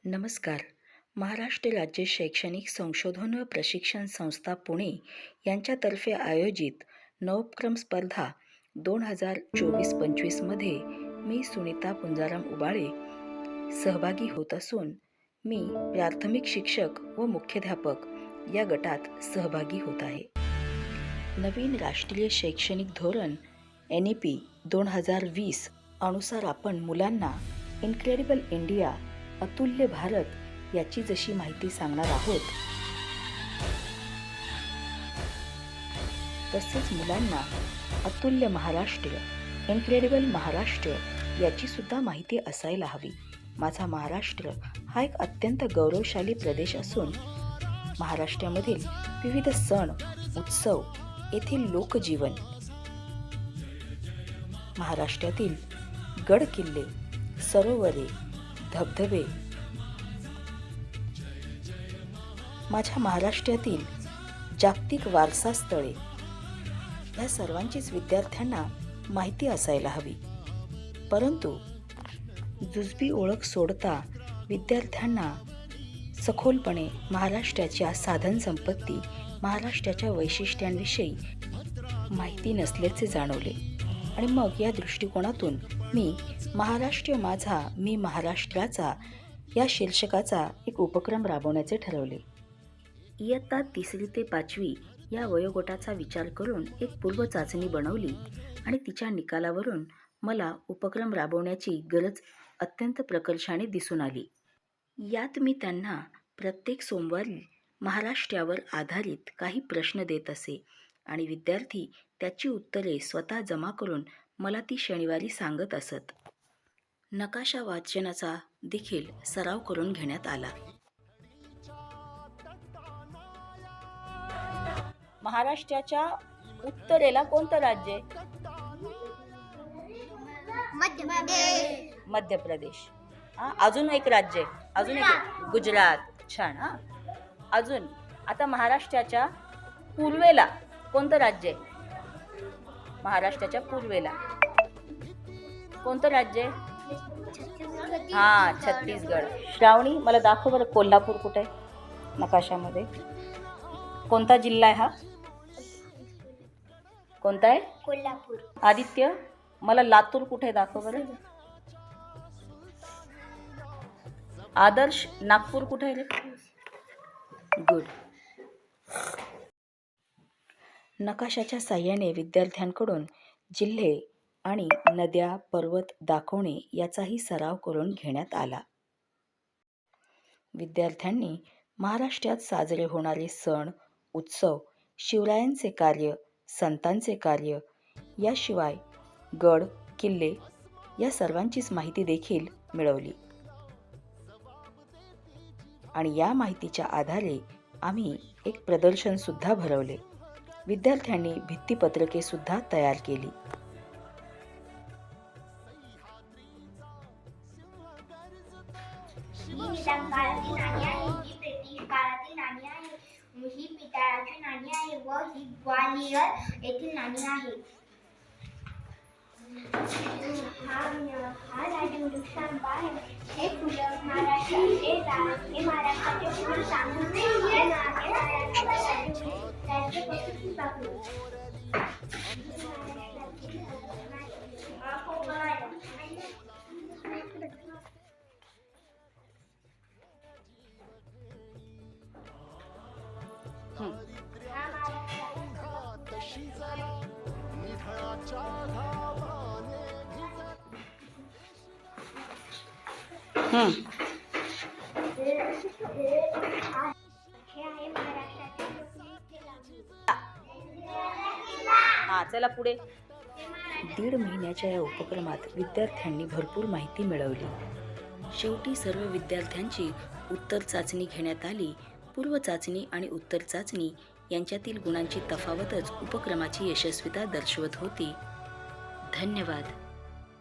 नमस्कार. महाराष्ट्र राज्य शैक्षणिक संशोधन व प्रशिक्षण संस्था पुणे यांच्यातर्फे आयोजित नवोपक्रम स्पर्धा 2024-25मध्ये मी सुनीता पुंजाराम उबाळे सहभागी होत असून मी प्राथमिक शिक्षक व मुख्याध्यापक या गटात सहभागी होत आहे. नवीन राष्ट्रीय शैक्षणिक धोरण NEP 2020 अनुसार आपण मुलांना इन्क्रेडिबल इंडिया अतुल्य भारत याची जशी माहिती सांगणार आहोत, तसेच मुलांना अतुल्य महाराष्ट्र इन्क्रेडिबल महाराष्ट्र याची सुद्धा माहिती असायला हवी. माझा महाराष्ट्र हा एक अत्यंत गौरवशाली प्रदेश असून महाराष्ट्रामधील विविध सण उत्सव, येथील लोकजीवन, महाराष्ट्रातील गड किल्ले, सरोवरे, धबधबे, माझ्या महाराष्ट्रातील जागतिक वारसा स्थळे या सर्वांचीच विद्यार्थ्यांना माहिती असायला हवी. परंतु जुजबी ओळख सोडता विद्यार्थ्यांना सखोलपणे महाराष्ट्राच्या साधनसंपत्ती, महाराष्ट्राच्या वैशिष्ट्यांविषयी माहिती नसल्याचे जाणवले आणि मग या दृष्टिकोनातून मी महाराष्ट्र माझा मी महाराष्ट्राचा या शीर्षकाचा एक उपक्रम राबवण्याचे ठरवले. इयत्ता 3री ते 5वी या वयोगटाचा विचार करून एक पूर्व चाचणी बनवली आणि तिच्या निकालावरून मला उपक्रम राबवण्याची गरज अत्यंत प्रकर्षाने दिसून आली. यात मी त्यांना प्रत्येक सोमवारी महाराष्ट्रावर आधारित काही प्रश्न देत असे आणि विद्यार्थी त्याची उत्तरे स्वतः जमा करून मला ती शनिवारी सांगत असत. नकाशा वाचनाचा देखील सराव करून घेण्यात आला. महाराष्ट्राच्या उत्तरेला कोणतं राज्य आहे? मध्य प्रदेश. अजून एक राज्य आहे, अजून एक गुजरात. छान. अजून आता महाराष्ट्राच्या पूर्वेला कोणतं राज्य आहे? महाराष्ट्राच्या पूर्वेला कोणतं राज्य आहे? छत्तीसगड. श्रावणी, मला दाखव बरं कोल्हापूर कुठे आहे नकाशामध्ये? कोणता जिल्हा आहे हा? कोणता आहे? कोल्हापूर. आदित्य, मला लातूर कुठे दाखव बरं. आदर्श, नागपूर कुठे आहे रे? गुड. नकाशाच्या साह्याने विद्यार्थ्यांकडून जिल्हे आणि नद्या, पर्वत दाखवणे याचाही सराव करून घेण्यात आला. विद्यार्थ्यांनी महाराष्ट्रात साजरे होणारे सण, उत्सव, शिवरायांचे कार्य, संतांचे कार्य, याशिवाय गड, किल्ले या सर्वांचीच माहिती देखील मिळवली आणि या माहितीच्या आधारे आम्ही एक प्रदर्शन सुद्धा भरवले. विद्यार्थ्यांनी भित्तिपत्रके सुद्धा तयार केली. ही निजाम काळातील नाणी आहे, ही ब्रिटिश काळातील नाणी आहे, ही पितळाची नाणी आहे व ही ग्वालियर येथील नाणी आहे. हा राजवृक्षांबा आहे. हे फुलं महाराष्ट्राचे हे महाराष्ट्राचे फुल सांगून चला पुढे. 1.5 महिन्याच्या या उपक्रमात विद्यार्थ्यांनी भरपूर माहिती मिळवली. शेवटी सर्व विद्यार्थ्यांची उत्तर चाचणी घेण्यात आली. पूर्व चाचणी आणि उत्तर चाचणी यांच्यातील गुणांची तफावतच उपक्रमाची यशस्वीता दर्शवत होती. धन्यवाद.